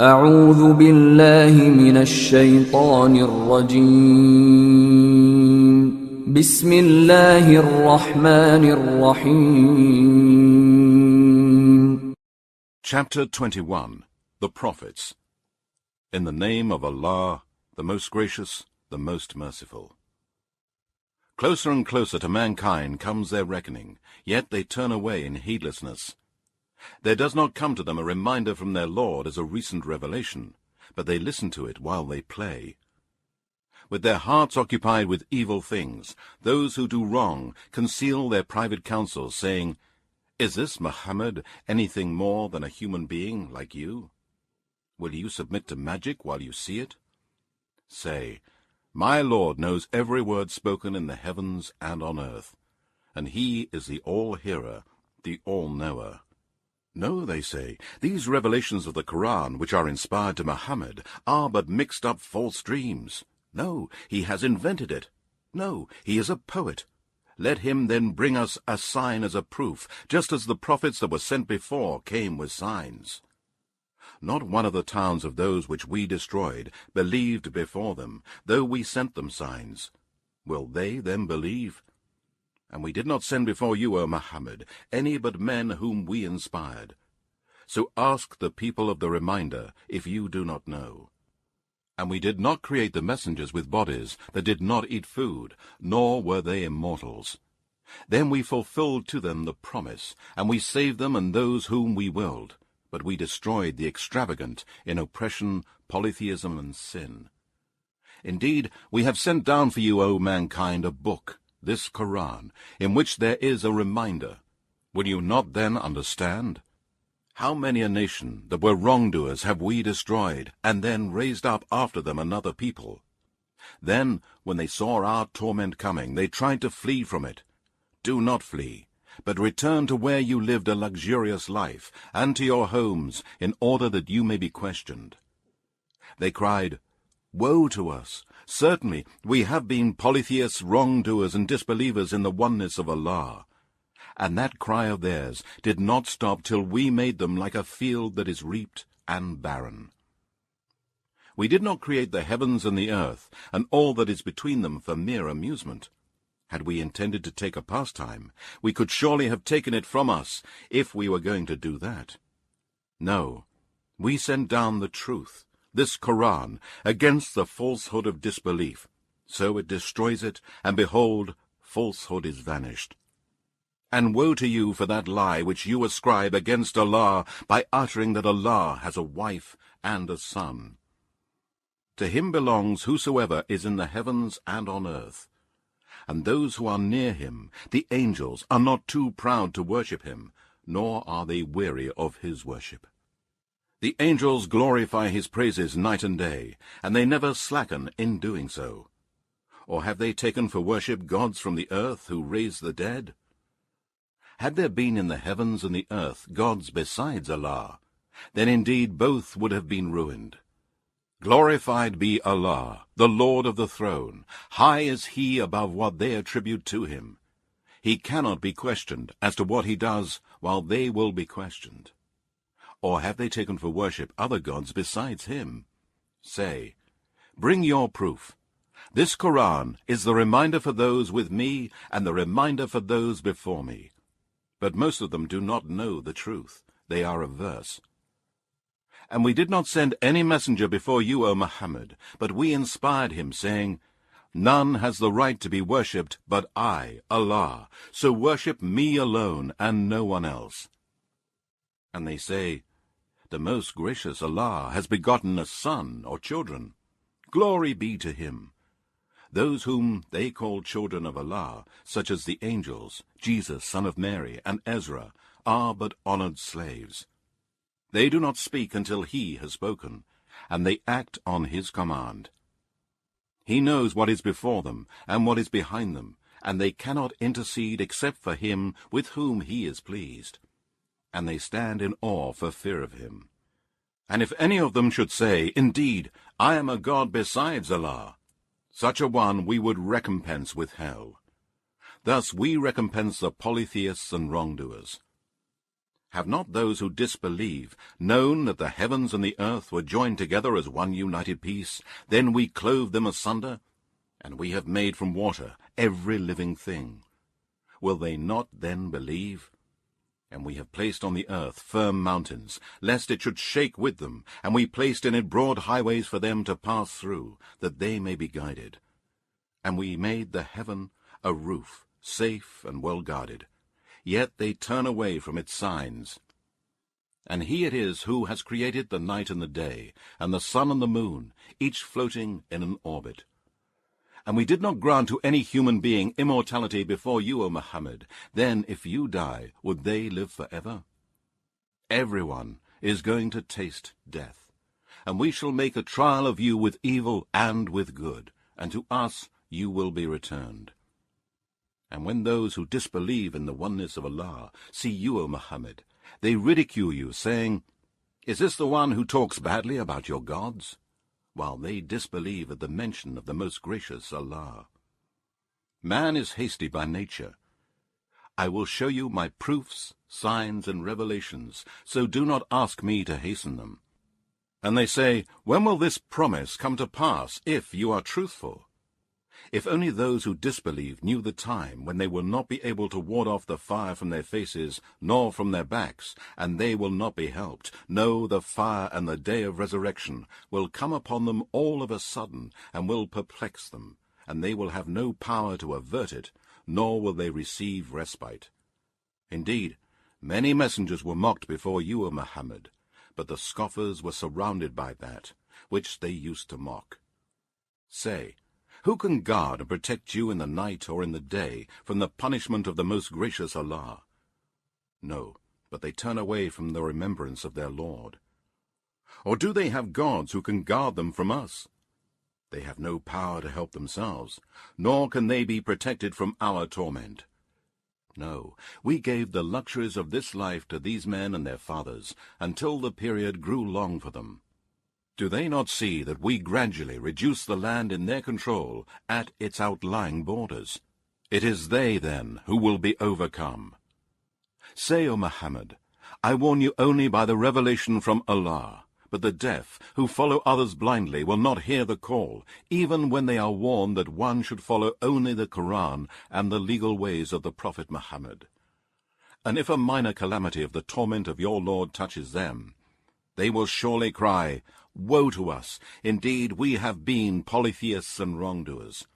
أعوذ بالله من الشيطان الرجيم بسم الله الرحمن الرحيم. Chapter 21. The Prophets. In the name of Allah, the most gracious, the most merciful. Closer and closer to mankind comes their reckoning, yet they turn away in heedlessness. There does not come to them a reminder from their Lord as a recent revelation, but they listen to it while they play. With their hearts occupied with evil things, those who do wrong conceal their private counsels, saying, "Is this Muhammad anything more than a human being like you? Will you submit to magic while you see it?" Say, "My Lord knows every word spoken in the heavens and on earth, and He is the All-Hearer, the All-Knower." No, they say, these revelations of the Quran, which are inspired to Muhammad, are but mixed-up false dreams. No, he has invented it. No, he is a poet. Let him then bring us a sign as a proof, just as the prophets that were sent before came with signs. Not one of the towns of those which we destroyed believed before them, though we sent them signs. Will they then believe? And we did not send before you, O Muhammad, any but men whom we inspired. So ask the people of the reminder, if you do not know. And we did not create the messengers with bodies that did not eat food, nor were they immortals. Then we fulfilled to them the promise, and we saved them and those whom we willed, but we destroyed the extravagant in oppression, polytheism, and sin. Indeed, we have sent down for you, O mankind, a book, this Quran, in which there is a reminder. Will you not then understand? How many a nation that were wrongdoers have we destroyed, and then raised up after them another people? Then, when they saw our torment coming, they tried to flee from it. Do not flee, but return to where you lived a luxurious life, and to your homes, in order that you may be questioned. They cried, "Woe to us! Certainly we have been polytheists, wrongdoers, and disbelievers in the oneness of Allah." And that cry of theirs did not stop till we made them like a field that is reaped and barren. We did not create the heavens and the earth, and all that is between them for mere amusement. Had we intended to take a pastime, we could surely have taken it from us, if we were going to do that. No, we sent down the truth, this Quran, against the falsehood of disbelief. So it destroys it, and behold, falsehood is vanished. And woe to you for that lie which you ascribe against Allah by uttering that Allah has a wife and a son. To him belongs whosoever is in the heavens and on earth. And those who are near him, the angels, are not too proud to worship him, nor are they weary of his worship. The angels glorify his praises night and day, and they never slacken in doing so. Or have they taken for worship gods from the earth who raise the dead? Had there been in the heavens and the earth gods besides Allah, then indeed both would have been ruined. Glorified be Allah, the Lord of the throne. High is he above what they attribute to him. He cannot be questioned as to what he does, while they will be questioned. Or have they taken for worship other gods besides him? Say, bring your proof. This Quran is the reminder for those with me and the reminder for those before me. But most of them do not know the truth. They are averse. And we did not send any messenger before you, O Muhammad, but we inspired him, saying, "None has the right to be worshipped but I, Allah, so worship me alone and no one else." And they say, "The most gracious Allah has begotten a son or children. Glory be to him." Those whom they call children of Allah, such as the angels, Jesus, son of Mary, and Ezra, are but honored slaves. They do not speak until he has spoken, and they act on his command. He knows what is before them and what is behind them, and they cannot intercede except for him with whom he is pleased. And they stand in awe for fear of him. And if any of them should say, "Indeed, I am a god besides Allah," such a one we would recompense with hell. Thus we recompense the polytheists and wrongdoers. Have not those who disbelieve known that the heavens and the earth were joined together as one united piece? Then we clove them asunder, and we have made from water every living thing. Will they not then believe? And we have placed on the earth firm mountains, lest it should shake with them, and we placed in it broad highways for them to pass through, that they may be guided. And we made the heaven a roof, safe and well guarded. Yet they turn away from its signs. And he it is who has created the night and the day, and the sun and the moon, each floating in an orbit. And we did not grant to any human being immortality before you, O Muhammad. Then, if you die, would they live forever? Everyone is going to taste death, and we shall make a trial of you with evil and with good, and to us you will be returned. And when those who disbelieve in the oneness of Allah see you, O Muhammad, they ridicule you, saying, "Is this the one who talks badly about your gods?" While they disbelieve at the mention of the most gracious Allah. Man is hasty by nature. I will show you my proofs, signs, and revelations, so do not ask me to hasten them. And they say, when will this promise come to pass, if you are truthful? If only those who disbelieve knew the time when they will not be able to ward off the fire from their faces, nor from their backs, and they will not be helped. No, the fire and the day of resurrection will come upon them all of a sudden, and will perplex them, and they will have no power to avert it, nor will they receive respite. Indeed, many messengers were mocked before you, O Muhammad, but the scoffers were surrounded by that which they used to mock. Say, who can guard and protect you in the night or in the day from the punishment of the most gracious Allah? No, but they turn away from the remembrance of their Lord. Or do they have gods who can guard them from us? They have no power to help themselves, nor can they be protected from our torment. No, we gave the luxuries of this life to these men and their fathers, until the period grew long for them. Do they not see that we gradually reduce the land in their control at its outlying borders? It is they, then, who will be overcome. Say, O Muhammad, I warn you only by the revelation from Allah, but the deaf, who follow others blindly, will not hear the call, even when they are warned that one should follow only the Quran and the legal ways of the Prophet Muhammad. And if a minor calamity of the torment of your Lord touches them, they will surely cry, Woe to us! Indeed, we have been polytheists and wrongdoers.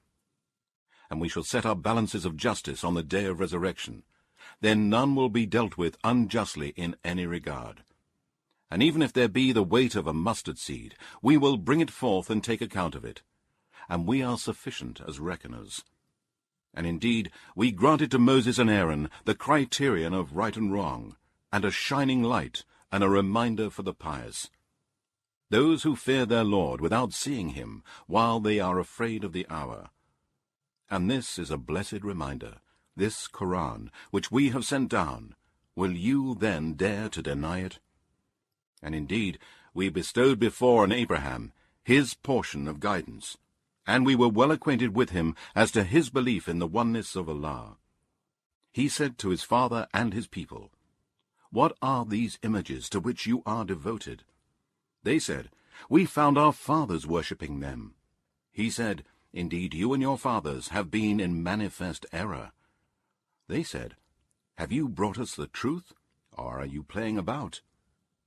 And we shall set our balances of justice on the day of resurrection. Then none will be dealt with unjustly in any regard. And even if there be the weight of a mustard seed, we will bring it forth and take account of it. And we are sufficient as reckoners. And indeed, we granted to Moses and Aaron the criterion of right and wrong, and a shining light, and a reminder for the pious. Those who fear their Lord without seeing him, while they are afraid of the hour. And this is a blessed reminder, this Quran, which we have sent down. Will you then dare to deny it? And indeed, we bestowed before on Abraham his portion of guidance, and we were well acquainted with him as to his belief in the oneness of Allah. He said to his father and his people, What are these images to which you are devoted? They said, We found our fathers worshipping them. He said, Indeed, you and your fathers have been in manifest error. They said, Have you brought us the truth, or are you playing about?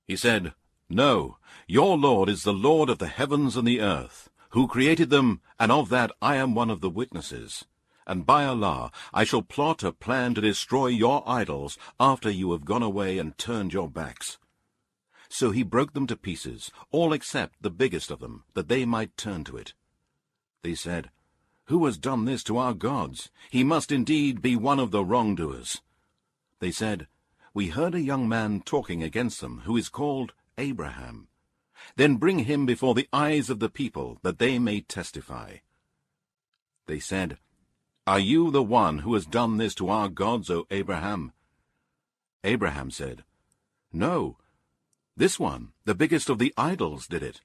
He said, No, your Lord is the Lord of the heavens and the earth, who created them, and of that I am one of the witnesses. And by Allah, I shall plot a plan to destroy your idols after you have gone away and turned your backs. So he broke them to pieces, all except the biggest of them, that they might turn to it. They said, Who has done this to our gods? He must indeed be one of the wrongdoers. They said, We heard a young man talking against them, who is called Abraham. Then bring him before the eyes of the people, that they may testify. They said, Are you the one who has done this to our gods, O Abraham? Abraham said, No, this one, the biggest of the idols, did it.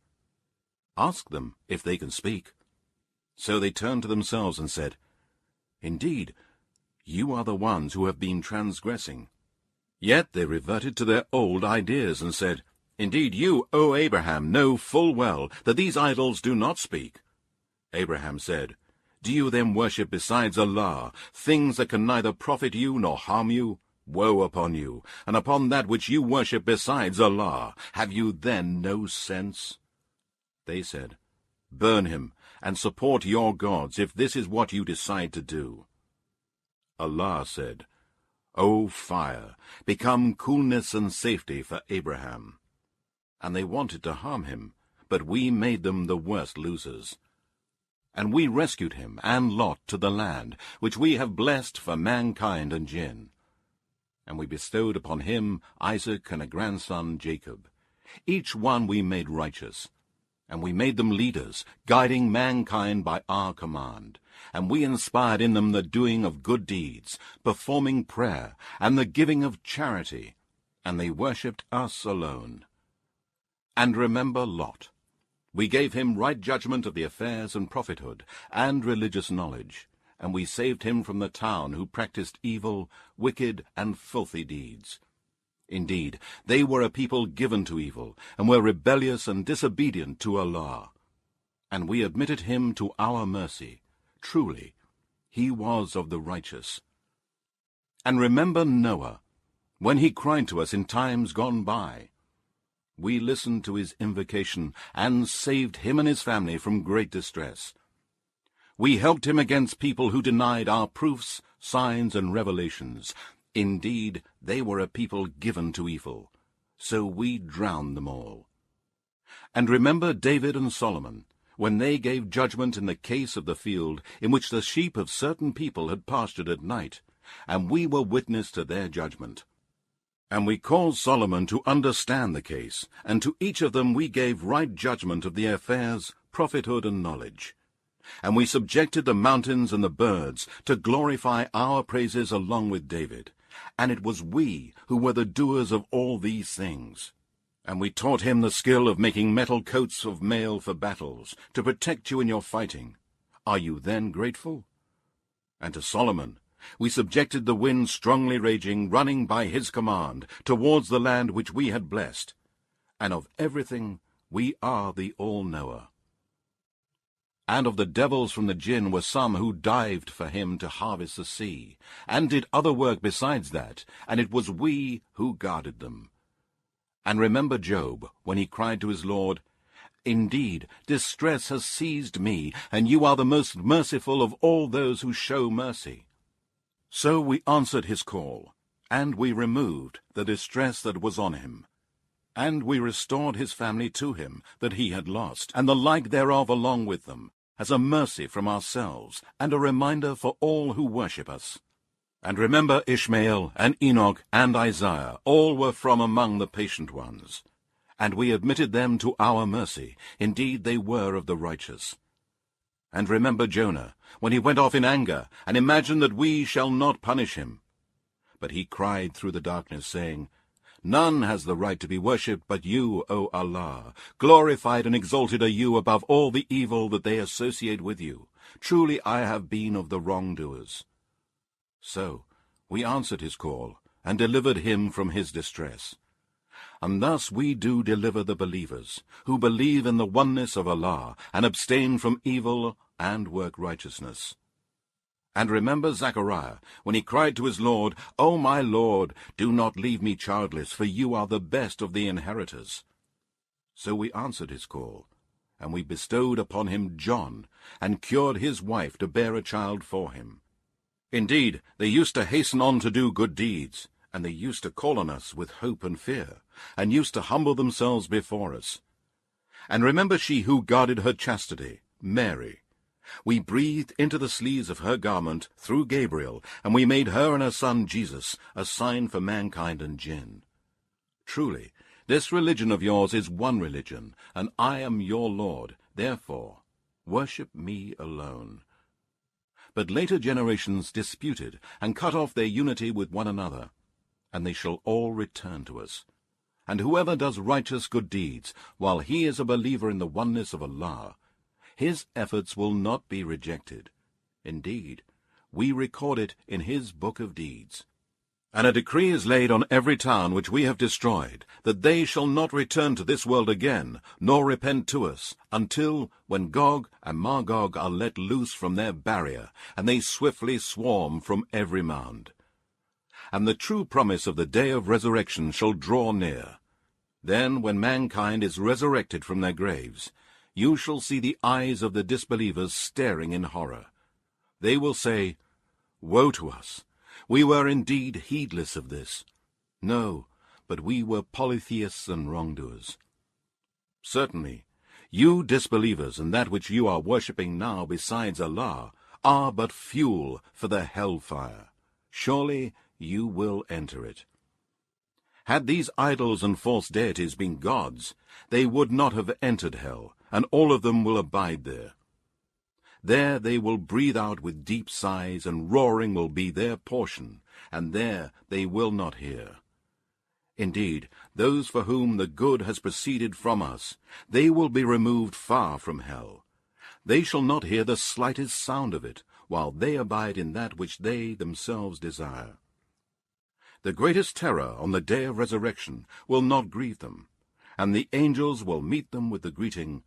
Ask them if they can speak. So they turned to themselves and said, Indeed, you are the ones who have been transgressing. Yet they reverted to their old ideas and said, Indeed, you, O Abraham, know full well that these idols do not speak. Abraham said, Do you then worship besides Allah things that can neither profit you nor harm you? Woe upon you, and upon that which you worship besides Allah. Have you then no sense? They said, Burn him, and support your gods, if this is what you decide to do. Allah said, O fire, become coolness and safety for Abraham. And they wanted to harm him, but we made them the worst losers. And we rescued him and Lot to the land, which we have blessed for mankind and jinn. And we bestowed upon him Isaac and a grandson Jacob. Each one we made righteous. And we made them leaders, guiding mankind by our command. And we inspired in them the doing of good deeds, performing prayer, and the giving of charity. And they worshipped us alone. And remember Lot. We gave him right judgment of the affairs and prophethood, and religious knowledge. And we saved him from the town who practiced evil, wicked, and filthy deeds. Indeed, they were a people given to evil, and were rebellious and disobedient to Allah. And we admitted him to our mercy. Truly, he was of the righteous. And remember Noah, when he cried to us in times gone by. We listened to his invocation, and saved him and his family from great distress. We helped him against people who denied our proofs, signs, and revelations. Indeed, they were a people given to evil. So we drowned them all. And remember David and Solomon, when they gave judgment in the case of the field, in which the sheep of certain people had pastured at night, and we were witness to their judgment. And we caused Solomon to understand the case, and to each of them we gave right judgment of the affairs, prophethood, and knowledge. And we subjected the mountains and the birds to glorify our praises along with David. And it was we who were the doers of all these things. And we taught him the skill of making metal coats of mail for battles, to protect you in your fighting. Are you then grateful? And to Solomon we subjected the wind strongly raging, running by his command, towards the land which we had blessed. And of everything we are the all-knower. And of the devils from the jinn were some who dived for him to harvest the sea, and did other work besides that, and it was we who guarded them. And remember Job, when he cried to his Lord, Indeed, distress has seized me, and you are the most merciful of all those who show mercy. So we answered his call, and we removed the distress that was on him. And we restored his family to him that he had lost, and the like thereof along with them, as a mercy from ourselves, and a reminder for all who worship us. And remember Ishmael, and Enoch, and Isaiah, all were from among the patient ones. And we admitted them to our mercy. Indeed, they were of the righteous. And remember Jonah, when he went off in anger, and imagined that we shall not punish him. But he cried through the darkness, saying, None has the right to be worshipped but you, O Allah. Glorified and exalted are you above all the evil that they associate with you. Truly I have been of the wrongdoers. So we answered his call, and delivered him from his distress. And thus we do deliver the believers, who believe in the oneness of Allah, and abstain from evil, and work righteousness. And remember Zechariah, when he cried to his Lord, O my Lord, do not leave me childless, for you are the best of the inheritors. So we answered his call, and we bestowed upon him John, and cured his wife to bear a child for him. Indeed, they used to hasten on to do good deeds, and they used to call on us with hope and fear, and used to humble themselves before us. And remember she who guarded her chastity, Mary. We breathed into the sleeves of her garment through Gabriel, and we made her and her son Jesus a sign for mankind and jinn. Truly, this religion of yours is one religion, and I am your Lord. Therefore, worship me alone. But later generations disputed, and cut off their unity with one another, and they shall all return to us. And whoever does righteous good deeds, while he is a believer in the oneness of Allah, his efforts will not be rejected. Indeed, we record it in his book of deeds. And a decree is laid on every town which we have destroyed, that they shall not return to this world again, nor repent to us, until, when Gog and Magog are let loose from their barrier, and they swiftly swarm from every mound. And the true promise of the day of resurrection shall draw near. Then, when mankind is resurrected from their graves, you shall see the eyes of the disbelievers staring in horror. They will say, Woe to us! We were indeed heedless of this. No, but we were polytheists and wrongdoers. Certainly, you disbelievers and that which you are worshipping now besides Allah are but fuel for the hell-fire. Surely you will enter it. Had these idols and false deities been gods, they would not have entered hell, and all of them will abide there. There they will breathe out with deep sighs, and roaring will be their portion, and there they will not hear. Indeed, those for whom the good has proceeded from us, they will be removed far from hell. They shall not hear the slightest sound of it, while they abide in that which they themselves desire. The greatest terror on the day of resurrection will not grieve them, and the angels will meet them with the greeting,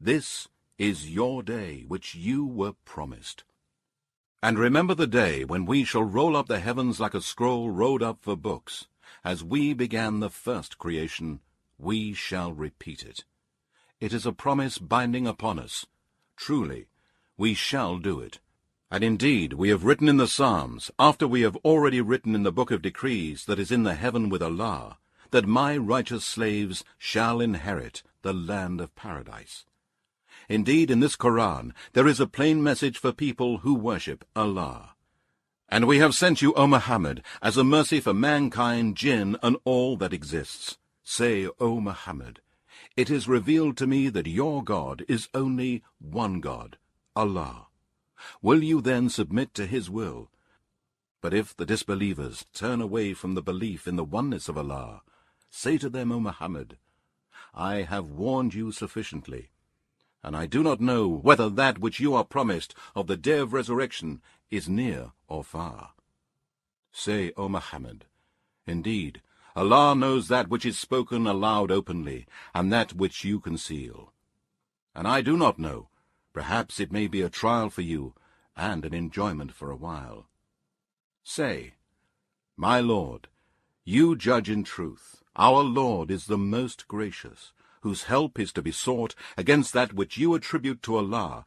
This is your day which you were promised. And remember the day when we shall roll up the heavens like a scroll rolled up for books. As we began the first creation, we shall repeat it. It is a promise binding upon us. Truly, we shall do it. And indeed, we have written in the Psalms, after we have already written in the book of decrees that is in the heaven with Allah, that my righteous slaves shall inherit the land of paradise. Indeed, in this Quran, there is a plain message for people who worship Allah. And we have sent you, O Muhammad, as a mercy for mankind, jinn, and all that exists. Say, O Muhammad, it is revealed to me that your God is only one God, Allah. Will you then submit to his will? But if the disbelievers turn away from the belief in the oneness of Allah, say to them, O Muhammad, I have warned you sufficiently, and I do not know whether that which you are promised of the day of resurrection is near or far. Say, O Muhammad, indeed, Allah knows that which is spoken aloud openly, and that which you conceal. And I do not know. Perhaps it may be a trial for you, and an enjoyment for a while. Say, My Lord, you judge in truth. Our Lord is the most gracious, whose help is to be sought against that which you attribute to Allah,